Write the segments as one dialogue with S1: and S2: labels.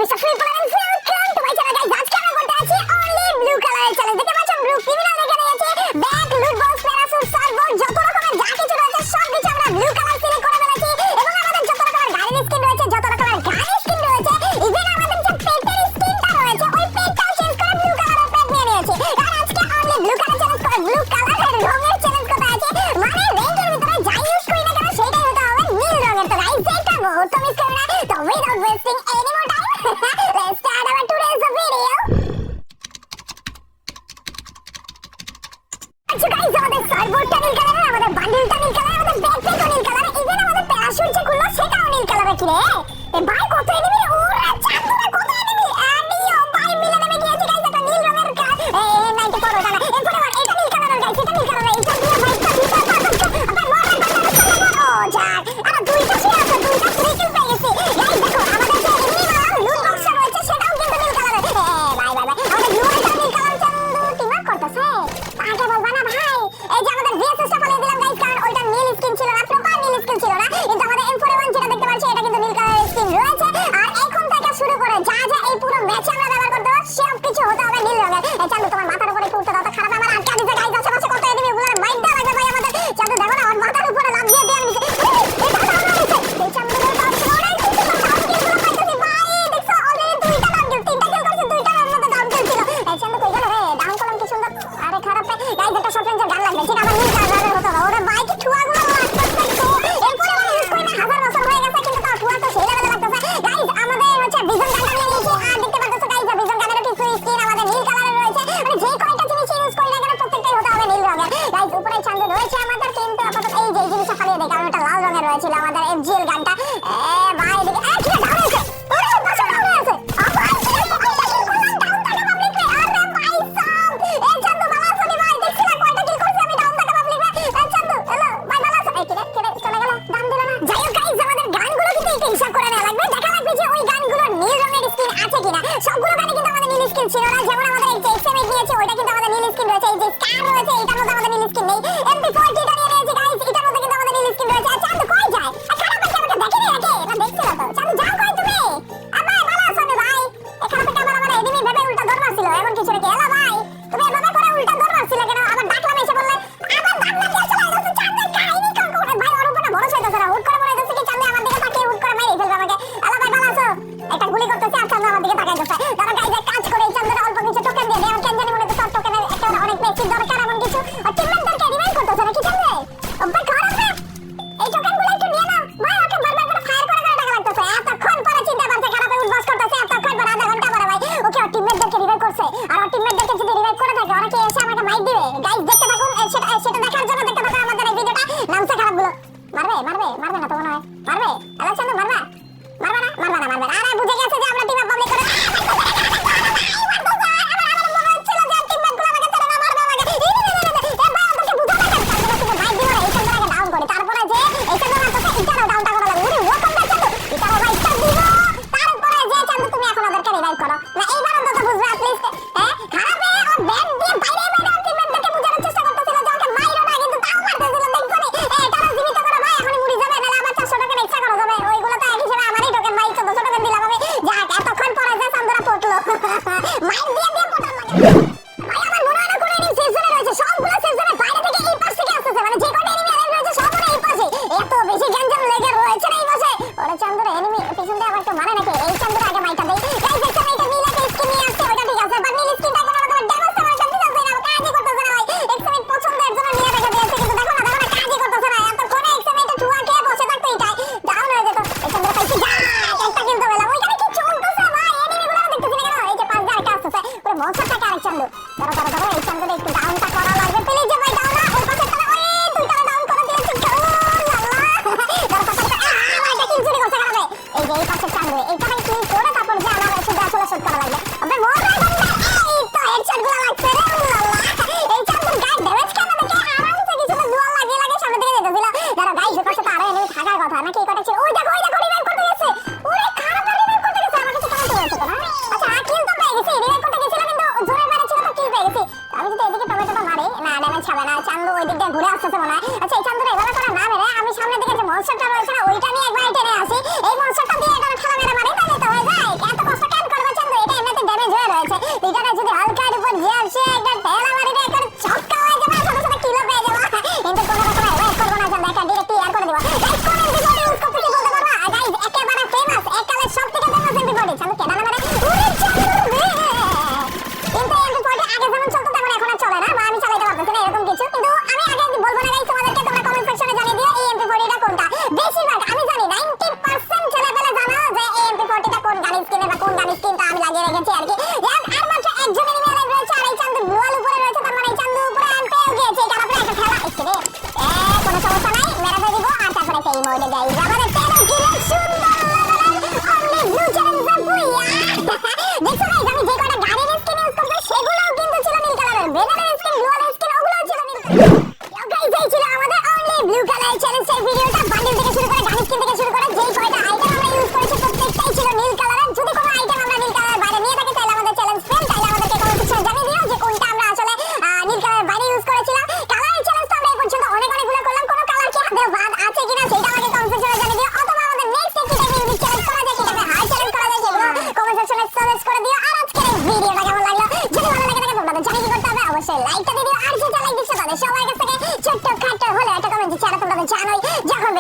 S1: Mr. Flipper and welcome to my channel guys. আজকে আমরা করতে আছি only blue color এর চ্যালেঞ্জ। দেখতে পাচ্ছেন ব্লু ক্রিমিনাল এখানে আছে, ব্যাগ, লুট বক্স, প্যারাসুট, সার্ভো, যত রকমের যা কিছু রয়েছে সব কিছু আমরা ব্লু কালার সিলেক্ট করে ফেলেছি এবং আমাদের যত রকমের গাড়ির স্কিন রয়েছে, যত রকমের গাড়ির স্কিন রয়েছে, ইভেন আমাদের যে পেটের স্কিনটা রয়েছে ওই পেটটাও চেঞ্জ করে ব্লু কালারের পেট নিয়ে নিয়েছি। কারণ আজকে only ব্লু কালার চ্যালেঞ্জ করে ব্লু কালারের রঙের চ্যালেঞ্জ করতে আছে। মানে রেঞ্জের ভিতরে যাই ইউজ করি না কেন সেটাই হতে হবে নীল রঙের। তো গাইস যেটা মুহূর্ত মিস করবে না। তো without wasting any more time let's start our today's video. আচ্ছা গাইস আমাদের সার্ভোটা নীল কালার, আমাদের বান্ডেলটা নীল কালার, আমাদের ব্যাকপ্যাকও নীল কালার, ইভেন আমাদের প্যারাশুট যে খুললো সেটাও নীল কালারের। কি রে এ ভাই কত এনিমি, ওরে চাঁদুরা কত এনিমি, আমিও ভাই মিলে নেমে গিয়েছি গাইস একটা নীল রঙের নাইতে পড়ো না এরপরে এটা নীল কালারের গাইস, এটা নীল কালারের, এটা দিয়ে ভাই আবার মরার বান্ডেল ও যাক আর দুইটা সে আছে, দুইটা ফ্রি কিল পেয়ে গেছি গাইস। দেখো আমাদের যে এনিমি মারা লুট বক্স রয়েছে সেটাও কিন্তু নীল কালারের। ভাই ভাই ভাই আমাদের ব্লু এটা নীল কালার চান্দু টিম আপ করতেছে, আগে বলবা না ভাই। এই যে আমাদের ভিএসএসটা পালিয়ে দিলাম গাইস, কারণ ওইটা নীল স্কিন ছিল না, প্রপার নীল স্কিন ছিল না, কিন্তু আমাদের M4A1 যেটা দেখতে পাচ্ছি এটা কিন্তু নীল কালারের স্কিন রয়েছে। আর এখন থেকে শুরু করে যা যা এই পুরো ম্যাচে আমরা ব্যবহার করতে হবে সব কিছু হতে হবে নীল রঙের। এই চান্দু তোমার মাথার উপরে একটু উঠতে দাও তো, খারাপ আমার আটকা দিতে গাইস, আশেপাশে কত এনিমি ওগুলোর মাইট দেওয়া লাগবে ভাই আমাদের। চান্দু দেখো না আমার মাথার উপরে লাফ দিয়ে দেওয়ার নিচে এই চান্দু তো অনেক কিছু ডাউন কিল গুলো পাইতেছি ভাই। দেখছো অলরেডি দুইটা ডাউন কিল, তিনটা কিল করছে, দুইটার মধ্যে ডাউন কিল ছিল। এই চান্দু কই গেল রে, ডাউন করলাম কি সুন্দর। আরে খারাপ গাইস একটা শর্ট রেঞ্জের গান লাগবে, সেটা আমার নীল কালারের হতে হবে। ওরে ভাই কি ঠুয়াগুলো লাগতেছে তো, এরপরে মানে ইউজ করি না, হাজার বছর হয়ে গেছে কিন্তু তাও ঠুয়া তো সেই লেভেলে লাগতেছে গাইস। আমাদের হচ্ছে ভিজন গানটা নিয়ে নিয়েছি, আর দেখতে পাচ্ছেন গাইস ভিজন গানের কিছু স্কিন আমাদের নীল কালারের রয়েছে। মানে যে কয়টা জিনিস ইউজ করি না কেন প্রত্যেকটাই হতে হবে নীল রঙের গাইস। উপরে চান্দু রয়েছে আমাদের, কিন্তু আপাতত এই যে জিনিসটা ফালিয়ে দেই কারণ এটা লাল রঙের রয়েছিল আমাদের FGL গানটা। ভাই দেখে কি ডাউন হয়েছে, ওরে পাশে ডাউন হয়েছে আবার কয়টা কিল করলাম ডাউন থাকা পাবলিক রে। আরে ভাই সাব এই চান্দু ভালো আছো নি ভাই, দেখছিস না কয়টা কিল করছি আমি ডাউন থাকা পাবলিক রে। এই চান্দু হ্যালো ভাই ভালো আছো, এই কেটে চলে গেল দাম দিল না। যাই হোক গাইস আমাদের গানগুলো কিন্তু একটু হিসাব করে নেওয়া লাগবে, দেখা লাগবে যে ওই গানগুলোর নীল রঙের স্কিন আছে কিনা। সবগুলো গানে কিন্তু আমাদের নীল স্কিন ছিল না, যেমন আমাদের এই যে XM8 নিয়েছি ওইটা কিন্তু আমাদের নীল স্কিন রয়েছে, এই যে স্কার রয়েছে এটার মধ্যে আমাদের নীল স্কিন নেই, MP40 টা নিয়ে নিয়েছি গাইস এটার মধ্যে কিন্তু আমাদের নীল স্কিন রয়েছে। আর চান্দু কই যায়, আর খারাপ আছে আমাকে দেখেনি নাকি, এটা দেখছিল তো। চান্দু যাও কই তুমি, ভাই ভালো আছো নি ভাই। এই খারাপ একটা আবার আমার এনিমি ভেবে উল্টা দৌড় মারছিল, এমন কিছু নাকি। হ্যালো ভাই তুমি এভাবে করে উল্টা দৌড় মারছিলে কেন, আবার ডাকলাম এসে বললে আবার দাম না দিয়ে চলে যাচ্ছে। চান্দু কাহিনী কোন কোন ভাই ওর উপর না ভরসা হইতাছে না, হুট করে মনে হইতাছে কি চান্দু আমার দিকে তাকিয়ে হুট করে মেরে ফেলবে আমাকে। হ্যালো ভাই ভালো আছো, একটা গুলি করতেছে আর চান্দু আমার দিকে তাকিয়ে যাচ্ছে। তারা গাইস এক কাজ করে এই চান্দুটা অল্প কিছু টোকেন দিয়ে দেন, কেন জানি মনে হচ্ছে টোকেনের একটা অনেক বেশি দরকার এমন কিছু, আর টিমমেটদেরকে রিভাইভ করতেছে নাকি চান্দু। ও ভাই খারাপ না এই টোকেনগুলো একটু দিয়ে নাও ভাই, ওকে বারবার করে ফায়ার করে করে টাকা লাগতেছে। এতক্ষণ পরে চিন্তা করতে খারাপে উঠবাস করতেছে, এতক্ষণ পরে আধা ঘন্টা পরে ভাই ওকে ওর টিমমেটদেরকে রিভাইভ করছে। আর ওর টিমমেটদেরকে যদি রিভাইভ করে থাকে ওরা কি এসে আমাকে মাইক দিবে গাইস। দেখতে থাকুন, সেটা দেখার জন্য দেখতে থাকুন আমাদের এই ভিডিওটা। নামছে খারাপগুলো মারবে মারবে মারবে না তো মনে হয় মারবে। হ্যালো চান্দু মারবা মারবা না মারবা না মারবে না। আরে বুঝে গেছে যে আমরা টিম আপ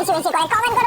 S1: বেশি বেশি করে কমেন্ট